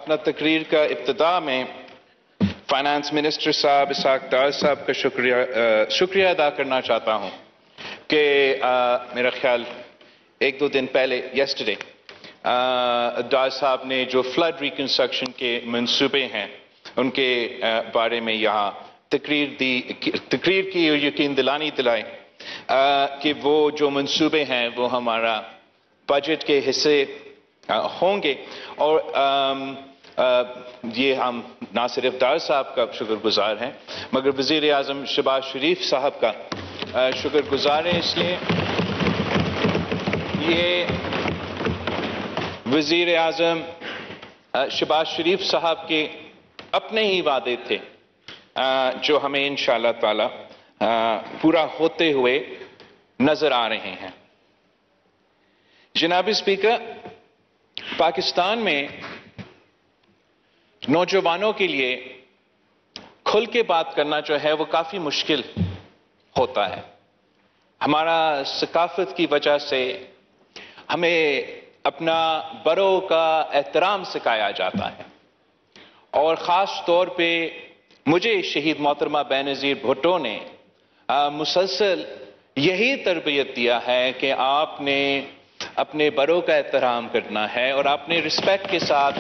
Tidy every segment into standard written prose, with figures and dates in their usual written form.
اپنا تقریر کا ابتدا میں فائنانس منسٹر صاحب اسحاق ڈار صاحب کا شکریہ ادا کرنا چاہتا ہوں کہ میرا خیال ایک دو دن پہلے یسٹرڈے ڈار صاحب نے جو فلڈ ریکنسٹرکشن کے منصوبے ہیں ان کے بارے میں یہاں تقریر کی اور یقین دلائی کہ وہ جو منصوبے ہیں وہ ہمارا بجٹ کے حصے ہوں گے، اور یہ ہم نہ صرف ڈار صاحب کا شکر گزار ہیں مگر وزیر اعظم شہباز شریف صاحب کا شکر گزار ہیں، اس لیے یہ وزیر اعظم شہباز شریف صاحب کے اپنے ہی وعدے تھے جو ہمیں انشاءاللہ تعالی پورا ہوتے ہوئے نظر آ رہے ہیں۔ جناب اسپیکر، پاکستان میں نوجوانوں کے لیے کھل کے بات کرنا جو ہے وہ کافی مشکل ہوتا ہے۔ ہمارا ثقافت کی وجہ سے ہمیں اپنا بڑوں کا احترام سکھایا جاتا ہے، اور خاص طور پہ مجھے شہید محترمہ بینظیر بھٹو نے مسلسل یہی تربیت دیا ہے کہ آپ نے اپنے بڑوں کا احترام کرنا ہے، اور آپ نے رسپیکٹ کے ساتھ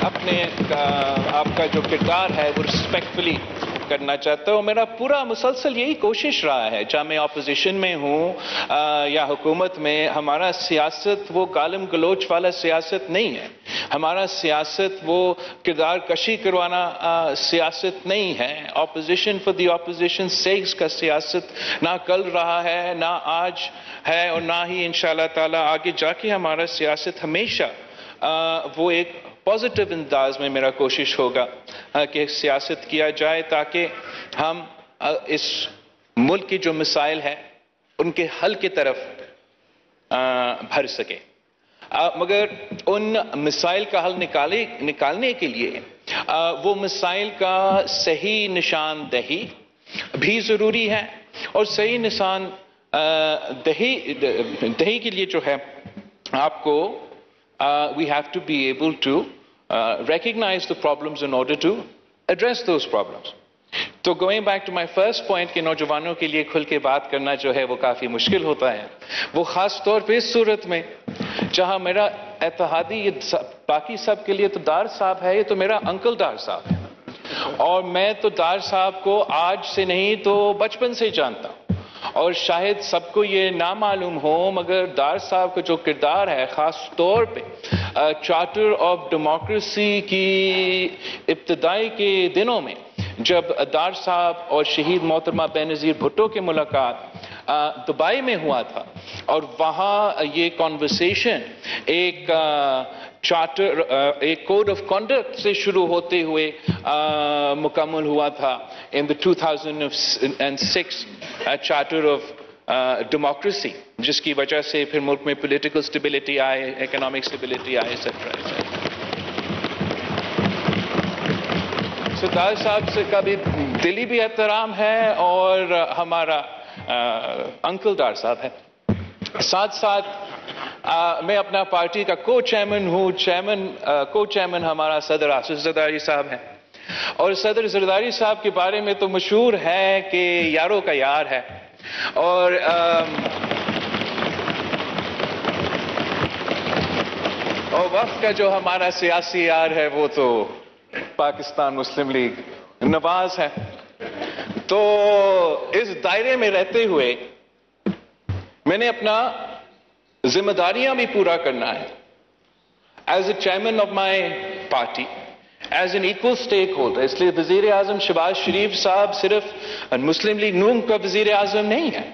آپ کا جو کردار ہے وہ رسپیکٹفلی کرنا چاہتا ہوں۔ میرا پورا مسلسل یہی کوشش رہا ہے، چاہے میں اپوزیشن میں ہوں یا حکومت میں، ہمارا سیاست وہ گالم گلوچ والا سیاست نہیں ہے، ہمارا سیاست وہ کردار کشی کروانا سیاست نہیں ہے۔ Opposition for the opposition sakes کا سیاست نہ کل رہا ہے، نہ آج ہے، اور نہ ہی انشاءاللہ تعالی آگے جا کے ہمارا سیاست ہمیشہ وہ ایک پازیٹیو انداز میں میرا کوشش ہوگا کہ سیاست کیا جائے تاکہ ہم اس ملک کی جو مسائل ہیں ان کے حل کی طرف بڑھ سکے، مگر ان مسائل کا حل نکالنے کے لیے وہ مسائل کا صحیح نشاندہی بھی ضروری ہے، اور صحیح نشان دہی کے لیے جو ہے آپ کو we have to be able to recognize the problems in order to address those problems. تو going back to my first point کہ نوجوانوں کے لیے کھل کے بات کرنا جو ہے وہ کافی مشکل ہوتا ہے، وہ خاص طور پہ اس صورت میں جہاں میرا اتحادی باقی سب کے لیے تو ڈار صاحب ہے، یہ تو میرا انکل ڈار صاحب ہے، اور میں تو ڈار صاحب کو آج سے نہیں تو بچپن سے جانتا ہوں، اور شاید سب کو یہ نہ معلوم ہو مگر ڈار صاحب کا جو کردار ہے خاص طور پہ چارٹر آف ڈیموکریسی کی ابتدائی کے دنوں میں جب ڈار صاحب اور شہید محترمہ بینظیر بھٹو کی ملاقات دبئی میں ہوا تھا، اور وہاں یہ کنورسیشن ایک چارٹر ایک کوڈ آف کنڈکٹ سے شروع ہوتے ہوئے مکمل ہوا تھا in the 2006 charter of democracy, جس کی وجہ سے پھر ملک میں پولیٹیکل سٹیبلٹی آئے، اکنامک سٹیبلٹی آئے، ڈار صاحب سے کا بھی دلی بھی احترام ہے، اور ہمارا انکل ڈار صاحب ہے۔ ساتھ ساتھ میں اپنا پارٹی کا کو چیئرمین ہوں، کو چیئرمین ہمارا صدر آصف زرداری صاحب ہیں، اور صدر زرداری صاحب کے بارے میں تو مشہور ہے کہ یاروں کا یار ہے، اور وقت کا جو ہمارا سیاسی یار ہے وہ تو پاکستان مسلم لیگ نواز ہے۔ تو اس دائرے میں رہتے ہوئے میں نے اپنا ذمہ داریاں بھی پورا کرنا ہے as a chairman of my party, as an equal stakeholder. اس لیے وزیر اعظم شہباز شریف صاحب صرف مسلم لیگ نون کا وزیر اعظم نہیں ہے،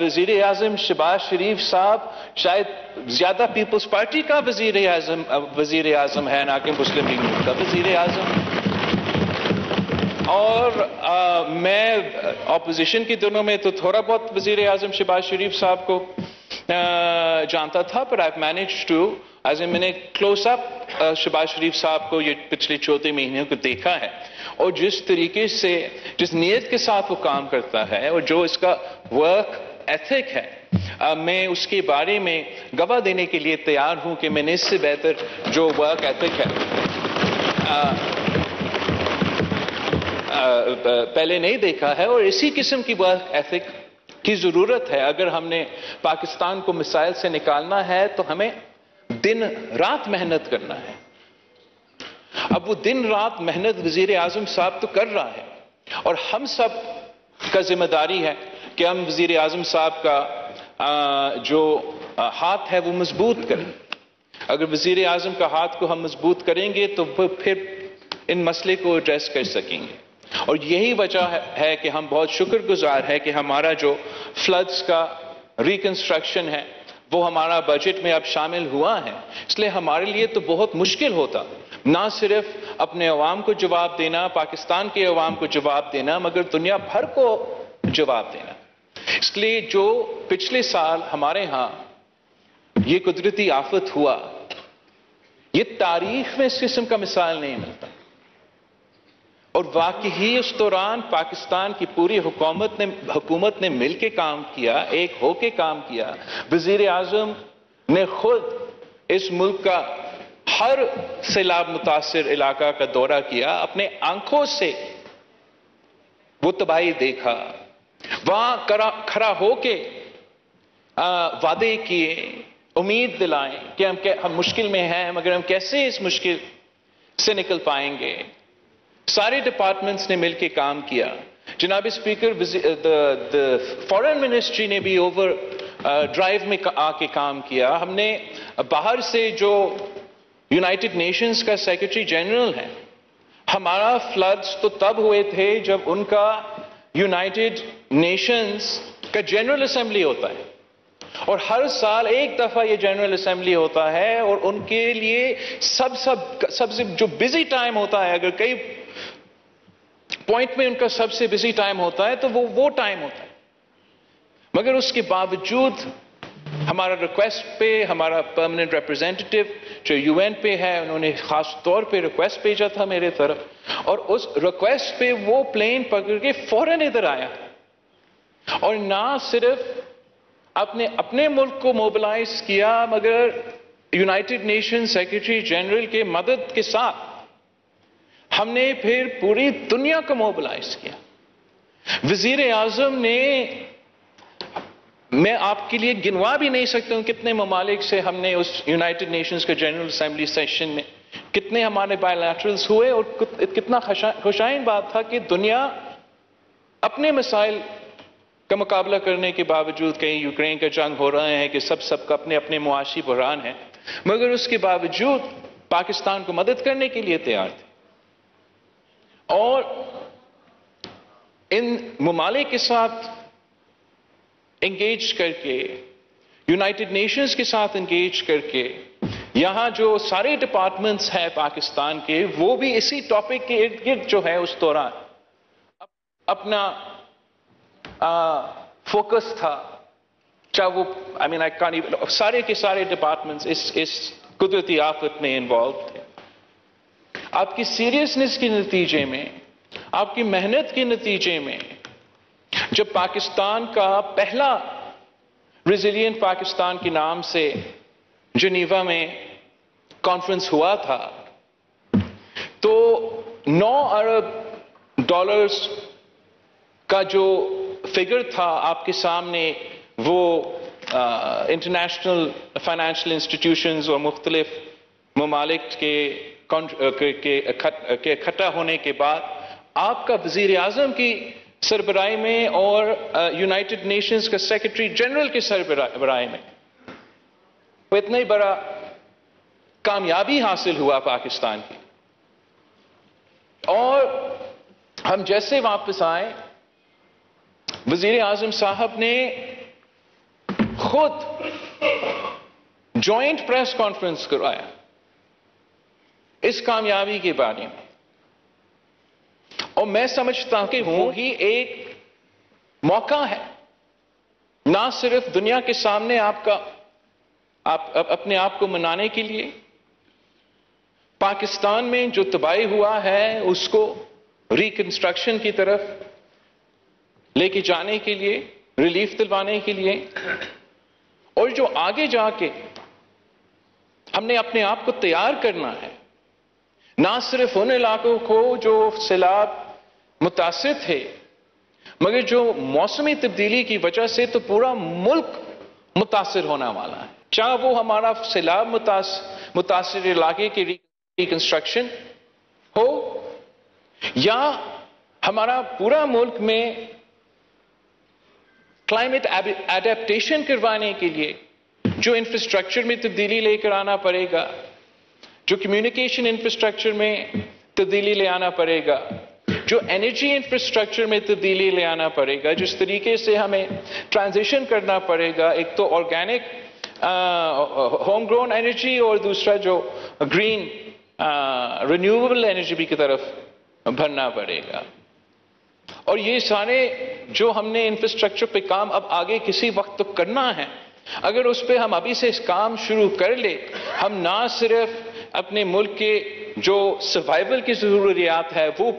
وزیر اعظم شہباز شریف صاحب شاید زیادہ پیپلز پارٹی کا وزیر اعظم ہے، نہ کہ مسلم لیگ نون کا وزیر اعظم۔ اور میں اپوزیشن کے دنوں میں تو تھوڑا بہت وزیر اعظم شہباز شریف صاحب کو جانتا تھا، پر I've managed to میں نے کلوز اپ شہباز شریف صاحب کو یہ پچھلے 14 مہینوں کو دیکھا ہے، اور جس طریقے سے جس نیت کے ساتھ وہ کام کرتا ہے، اور جو اس کا ورک ایتھک ہے میں اس کے بارے میں گواہ دینے کے لیے تیار ہوں کہ میں نے اس سے بہتر جو ورک ایتھک ہے پہلے نہیں دیکھا ہے، اور اسی قسم کی ورک ایتھک کی ضرورت ہے۔ اگر ہم نے پاکستان کو مسائل سے نکالنا ہے تو ہمیں دن رات محنت کرنا ہے۔ اب وہ دن رات محنت وزیر اعظم صاحب تو کر رہا ہے، اور ہم سب کا ذمہ داری ہے کہ ہم وزیر اعظم صاحب کا جو ہاتھ ہے وہ مضبوط کریں۔ اگر وزیر اعظم کا ہاتھ کو ہم مضبوط کریں گے تو پھر ان مسئلے کو ایڈریس کر سکیں گے۔ اور یہی وجہ ہے کہ ہم بہت شکر گزار ہیں کہ ہمارا جو فلڈز کا ریکنسٹرکشن ہے وہ ہمارا بجٹ میں اب شامل ہوا ہے۔ اس لیے ہمارے لیے تو بہت مشکل ہوتا نہ صرف اپنے عوام کو جواب دینا، پاکستان کے عوام کو جواب دینا، مگر دنیا بھر کو جواب دینا۔ اس لیے جو پچھلے سال ہمارے ہاں یہ قدرتی آفت ہوا، یہ تاریخ میں اس قسم کا مثال نہیں ملتا، اور واقعی اس دوران پاکستان کی پوری حکومت نے مل کے کام کیا، ایک ہو کے کام کیا۔ وزیر اعظم نے خود اس ملک کا ہر سیلاب متاثر علاقہ کا دورہ کیا، اپنے آنکھوں سے وہ تباہی دیکھا، وہاں کھڑا ہو کے وعدے کیے، امید دلائیں کہ ہم مشکل میں ہیں مگر ہم کیسے اس مشکل سے نکل پائیں گے۔ سارے ڈپارٹمنٹس نے مل کے کام کیا۔ جناب اسپیکر، فارن منسٹری نے بھی اوور ڈرائیو میں آ کے کام کیا۔ ہم نے باہر سے جو یونائٹڈ نیشنز کا سیکرٹری جنرل ہے، ہمارا فلڈز تو تب ہوئے تھے جب ان کا یونائٹڈ نیشنز کا جنرل اسمبلی ہوتا ہے، اور ہر سال ایک دفعہ یہ جنرل اسمبلی ہوتا ہے، اور ان کے لیے سب سے جو بزی ٹائم ہوتا ہے، اگر کئی پوائنٹ میں ان کا سب سے بزی ٹائم ہوتا ہے تو وہ ٹائم ہوتا ہے۔ مگر اس کے باوجود ہمارا ریکویسٹ پہ ہمارا پرماننٹ ریپرزینٹیٹو جو یو این پہ ہے، انہوں نے خاص طور پہ ریکویسٹ بھیجا تھا میرے طرف، اور اس ریکویسٹ پہ وہ پلین پکڑ کے فوراً ادھر آیا، اور نہ صرف اپنے ملک کو موبلائز کیا مگر یونائٹڈ نیشن سیکرٹری جنرل کے مدد کے ساتھ ہم نے پھر پوری دنیا کو موبلائز کیا۔ وزیر اعظم نے، میں آپ کے لیے گنوا بھی نہیں سکتا ہوں کتنے ممالک سے ہم نے اس یونائٹڈ نیشنز کے جنرل اسمبلی سیشن میں کتنے ہمارے بائی لیٹرلز ہوئے، اور کتنا خوشائن بات تھا کہ دنیا اپنے مسائل کا مقابلہ کرنے کے باوجود، کہیں یوکرین کا جنگ ہو رہے ہیں کہ سب کا اپنے معاشی بحران ہیں، مگر اس کے باوجود پاکستان کو مدد کرنے کے لیے تیار تھے۔ اور ان ممالک کے ساتھ انگیج کر کے، یونائٹڈ نیشنز کے ساتھ انگیج کر کے، یہاں جو سارے ڈپارٹمنٹس ہیں پاکستان کے، وہ بھی اسی ٹاپک کے ارد گرد جو ہے اس دوران اپنا فوکس تھا، چاہے وہ سارے کے سارے ڈپارٹمنٹس اس قدرتی آفت میں انوالو تھے۔ آپ کی سیریسنس کے نتیجے میں، آپ کی محنت کے نتیجے میں، جب پاکستان کا پہلا ریزیلینٹ پاکستان کے نام سے جنیوا میں کانفرنس ہوا تھا، تو $9 ارب کا جو فگر تھا آپ کے سامنے، وہ انٹرنیشنل فائنینشیل انسٹیٹیوشنز اور مختلف ممالک کے اکٹھا ہونے کے بعد آپ کا وزیر اعظم کی سربراہی میں اور یونائٹڈ نیشنز کا سیکرٹری جنرل کے سربراہی میں وہ اتنا ہی بڑا کامیابی حاصل ہوا پاکستان کی۔ اور ہم جیسے واپس آئے، وزیر اعظم صاحب نے خود جوائنٹ پریس کانفرنس کروایا اس کامیابی کے بارے میں، اور میں سمجھتا ہوں کہ وہی ایک موقع ہے نہ صرف دنیا کے سامنے اپنے آپ کو منانے کے لیے، پاکستان میں جو تباہی ہوا ہے اس کو ریکنسٹرکشن کی طرف لے کے جانے کے لیے، ریلیف دلوانے کے لیے، اور جو آگے جا کے ہم نے اپنے آپ کو تیار کرنا ہے، نہ صرف ان علاقوں کو جو سیلاب متاثر تھے، مگر جو موسمی تبدیلی کی وجہ سے تو پورا ملک متاثر ہونے والا ہے، چاہے وہ ہمارا سیلاب متاثر علاقے کی ریکنسٹرکشن ہو یا ہمارا پورا ملک میں کلائمیٹ ایڈیپٹیشن کروانے کے لیے جو انفراسٹرکچر میں تبدیلی لے کر آنا پڑے گا، جو کمیونیکیشن انفراسٹرکچر میں تبدیلی لے آنا پڑے گا، جو انرجی انفراسٹرکچر میں تبدیلی لے آنا پڑے گا، جس طریقے سے ہمیں ٹرانزیشن کرنا پڑے گا، ایک تو آرگینک ہوم گرون انرجی اور دوسرا جو گرین رینیویبل انرجی کی طرف بڑھنا پڑے گا. اور یہ سارے جو ہم نے انفراسٹرکچر پہ کام اب آگے کسی وقت تو کرنا ہے، اگر اس پہ ہم ابھی سے اس کام شروع کر لیں، ہم نہ صرف اپنے ملک کے جو سروائیول کی ضروریات ہے وہ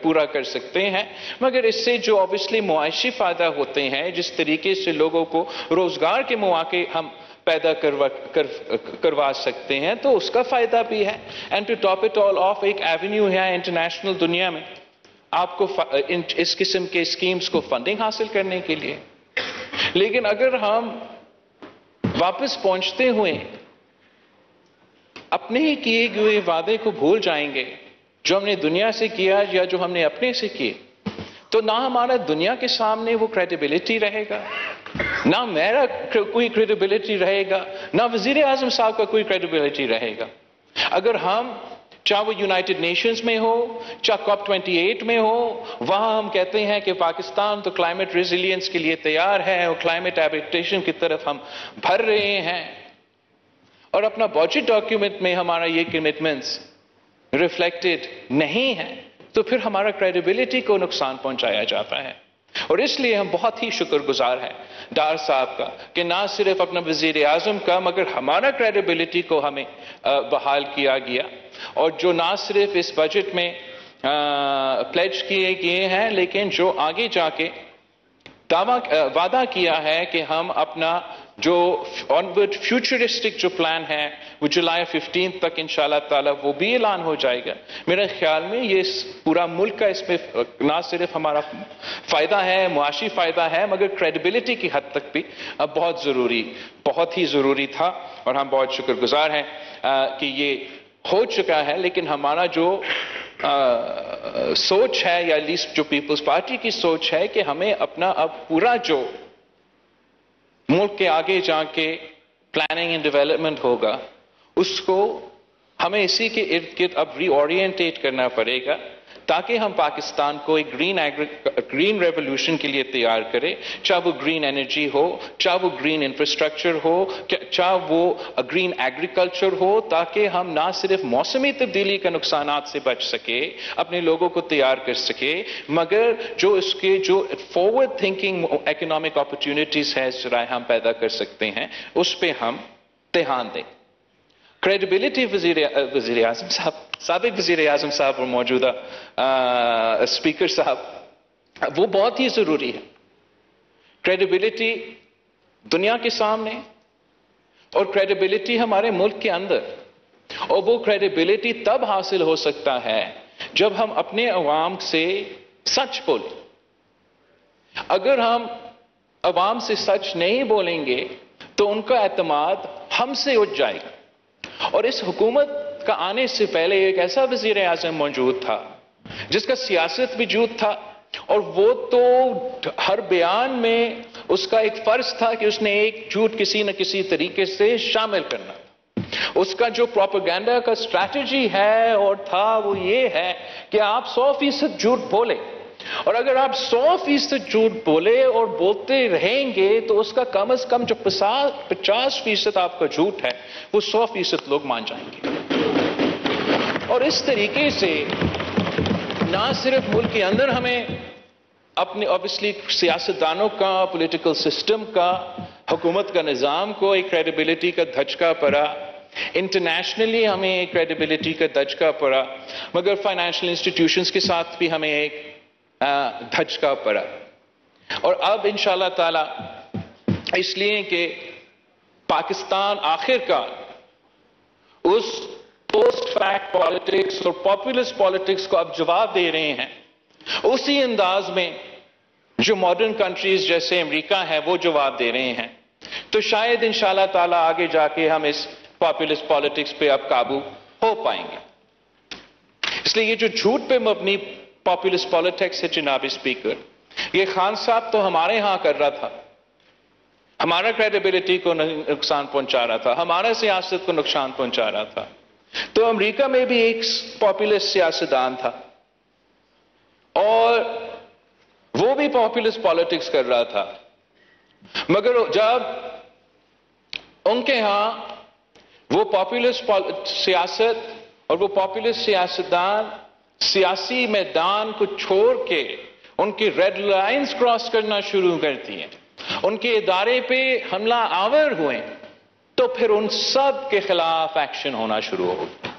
پورا کر سکتے ہیں، مگر اس سے جو اوبیسلی معاشی فائدہ ہوتے ہیں، جس طریقے سے لوگوں کو روزگار کے مواقع ہم پیدا کروا سکتے ہیں، تو اس کا فائدہ بھی ہے. And to top it all off, ایک ایونیو ہے انٹرنیشنل دنیا میں آپ کو اس قسم کے اسکیمز کو فنڈنگ حاصل کرنے کے لیے. لیکن اگر ہم واپس پہنچتے ہوئے اپنے ہی کیے ہوئے وعدے کو بھول جائیں گے، جو ہم نے دنیا سے کیا یا جو ہم نے اپنے سے کیے، تو نہ ہمارا دنیا کے سامنے وہ کریڈیبلٹی رہے گا، نہ میرا کوئی کریڈیبلٹی رہے گا، نہ وزیر اعظم صاحب کا کوئی کریڈیبلٹی رہے گا. اگر ہم چاہے وہ یونائٹڈ نیشنز میں ہو، چاہے COP 28 میں ہو، وہاں ہم کہتے ہیں کہ پاکستان تو کلائمیٹ ریزیلینس کے لیے تیار ہے اور کلائمیٹ ایڈیپٹیشن کی طرف ہم بڑھ رہے ہیں، اور اپنا بجٹ ڈاکیومنٹ میں ہمارا یہ کمٹمنٹس ریفلیکٹڈ نہیں ہے، تو پھر ہمارا کریڈیبلٹی کو نقصان پہنچایا جاتا ہے. اور اس لیے ہم بہت ہی شکر گزار ہیں ڈار صاحب کا کہ نہ صرف اپنا وزیر اعظم کا، مگر ہمارا کریڈیبلٹی کو ہمیں بحال کیا گیا، اور جو نہ صرف اس بجٹ میں پلیج کیے گئے ہیں، لیکن جو آگے جا کے وعدہ کیا ہے کہ ہم اپنا جو آنورڈ فیوچرسٹک جو پلان ہے وہ جولائی 15 تک انشاءاللہ تعالی وہ بھی اعلان ہو جائے گا. میرے خیال میں یہ پورا ملک کا اس میں نہ صرف ہمارا فائدہ ہے، معاشی فائدہ ہے، مگر کریڈیبلٹی کی حد تک بھی بہت ہی ضروری تھا. اور ہم بہت شکر گزار ہیں کہ یہ ہو چکا ہے. لیکن ہمارا جو سوچ ہے، یا لیسٹ جو پیپلز پارٹی کی سوچ ہے، کہ ہمیں اپنا اب پورا جو ملک کے آگے جا کے پلاننگ اینڈ ڈیولپمنٹ ہوگا، اس کو ہمیں اسی کے ارد گرد اب ری اورینٹیٹ کرنا پڑے گا، تاکہ ہم پاکستان کو ایک گرین ریولوشن کے لیے تیار کرے، چاہے وہ گرین انرجی ہو، چاہے وہ گرین انفراسٹرکچر ہو، چاہے وہ گرین ایگریکلچر ہو، تاکہ ہم نہ صرف موسمی تبدیلی کے نقصانات سے بچ سکے، اپنے لوگوں کو تیار کر سکے، مگر جو اس کے جو فارورڈ تھنکنگ اکنامک اپرچونٹیز ہے ذرائع ہم پیدا کر سکتے ہیں، اس پہ ہم دھیان دیں. کریڈیبلٹی وزیر اعظم صاحب، سابق وزیر اعظم صاحب اور موجودہ اسپیکر صاحب، وہ بہت ہی ضروری ہے. کریڈیبلٹی دنیا کے سامنے اور کریڈیبلٹی ہمارے ملک کے اندر، اور وہ کریڈیبلٹی تب حاصل ہو سکتا ہے جب ہم اپنے عوام سے سچ بولیں. اگر ہم عوام سے سچ نہیں بولیں گے تو ان کا اعتماد ہم سے اٹھ جائے گا. اور اس حکومت کا آنے سے پہلے ایک ایسا وزیر اعظم موجود تھا جس کا سیاست وجود تھا، اور وہ تو ہر بیان میں اس کا ایک فرض تھا کہ اس نے ایک جھوٹ کسی نہ کسی طریقے سے شامل کرنا. اس کا جو پروپیگنڈا کا اسٹریٹجی ہے اور تھا وہ یہ ہے کہ آپ 100% جھوٹ بولیں، اور اگر آپ 100% جھوٹ بولے اور بولتے رہیں گے تو اس کا کم از کم جو 50% آپ کا جھوٹ ہے وہ 100% لوگ مان جائیں گے. اور اس طریقے سے نہ صرف ملک کے اندر ہمیں اپنے اوبیسلی سیاستدانوں کا، پولیٹیکل سسٹم کا، حکومت کا نظام کو ایک کریڈیبلٹی کا دھچکا پڑا، انٹرنیشنلی ہمیں ایک کریڈیبلٹی کا دھچکا پڑا، مگر فائنینشیل انسٹیٹیوشنز کے ساتھ بھی ہمیں ایک دھچکا پڑا. اور اب انشاءاللہ تعالی اس لیے کہ پاکستان آخر کار اس پوسٹ فیکٹ پالیٹکس اور پاپولسٹ پالیٹکس کو اب جواب دے رہے ہیں اسی انداز میں جو ماڈرن کنٹریز جیسے امریکہ ہے وہ جواب دے رہے ہیں، تو شاید انشاءاللہ تعالیٰ آگے جا کے ہم اس پاپولسٹ پالیٹکس پہ اب قابو ہو پائیں گے۔ اس لیے یہ جو جھوٹ پہ مبنی پاپولسٹ پالیٹکس ہے جناب اسپیکر، یہ خان صاحب تو ہمارے ہاں کر رہا تھا، ہمارا کریڈیبلٹی کو نقصان پہنچا رہا تھا، ہمارا سیاست کو نقصان پہنچا رہا تھا۔ تو امریکہ میں بھی ایک پاپولسٹ سیاستدان تھا اور وہ بھی پاپولسٹ پالیٹکس کر رہا تھا، مگر جب ان کے ہاں وہ پاپولسٹ سیاست اور وہ پاپولسٹ سیاستدان سیاسی میدان کو چھوڑ کے ان کی ریڈ لائنز کراس کرنا شروع کرتی ہیں، ان کے ادارے پہ حملہ آور ہوئے، تو پھر ان سب کے خلاف ایکشن ہونا شروع ہو گیا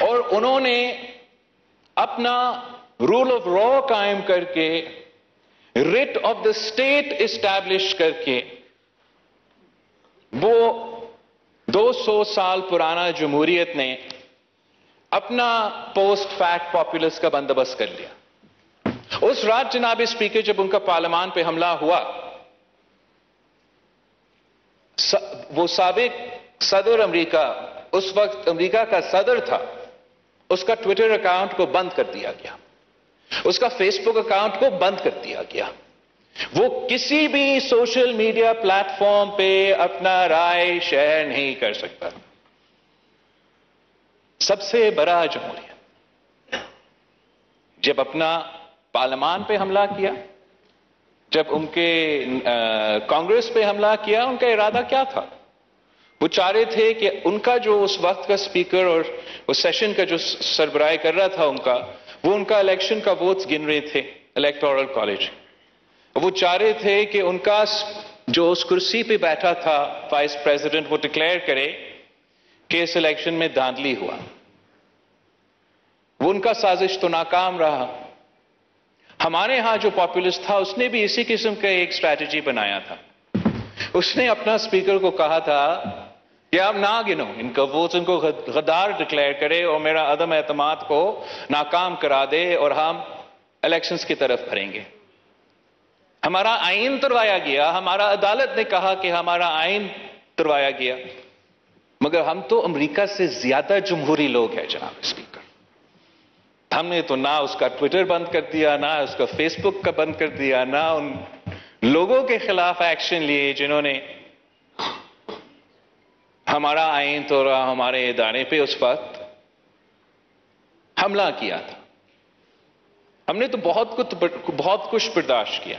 اور انہوں نے اپنا رول آف لا قائم کر کے، rate of the state establish کر کے، وہ 200 سال پرانا جمہوریت نے اپنا پوسٹ فیکٹ پاپولس کا بندوبست کر لیا۔ اس رات جناب اسپیکر جب ان کا پارلیمان پہ حملہ ہوا، وہ سابق صدر امریکہ، اس وقت امریکہ کا صدر تھا، اس کا ٹویٹر اکاؤنٹ کو بند کر دیا گیا، اس کا فیس بک اکاؤنٹ کو بند کر دیا گیا، وہ کسی بھی سوشل میڈیا پلیٹ فارم پہ اپنا رائے شیئر نہیں کر سکتا۔ سب سے بڑا جمہوریہ جب اپنا پارلیمان پہ حملہ کیا، جب ان کے کانگریس پہ حملہ کیا، ان کا ارادہ کیا تھا؟ وہ چاہ رہے تھے کہ ان کا جو اس وقت کا اسپیکر اور اس سیشن کا جو سربراہ کر رہا تھا وہ ان کا الیکشن کا ووٹس گن رہے تھے الیکٹورل کالج، وہ چاہ رہے تھے کہ ان کا جو اس کرسی پہ بیٹھا تھا وائس پریزیڈنٹ، وہ ڈکلیئر کرے کہ اس الیکشن میں دھاندلی ہوا۔ وہ ان کا سازش تو ناکام رہا۔ ہمارے ہاں جو پاپولسٹ تھا اس نے بھی اسی قسم کا ایک اسٹریٹجی بنایا تھا، اس نے اپنا اسپیکر کو کہا تھا کہ آپ نہ گنو ان کا ووٹس، ان کو غدار ڈکلیئر کرے اور میرا عدم اعتماد کو ناکام کرا دے اور ہم الیکشنز کی طرف بھریں گے۔ ہمارا آئین تروایا گیا، ہمارا عدالت نے کہا کہ ہمارا آئین تروایا گیا، مگر ہم تو امریکہ سے زیادہ جمہوری لوگ ہیں جناب اسپیکر۔ ہم نے تو نہ اس کا ٹویٹر بند کر دیا، نہ اس کا فیس بک کا بند کر دیا، نہ ان لوگوں کے خلاف ایکشن لیے جنہوں نے ہمارا آئین توڑا، ہمارے ادارے پہ اس وقت حملہ کیا تھا۔ ہم نے تو بہت کچھ برداشت کیا۔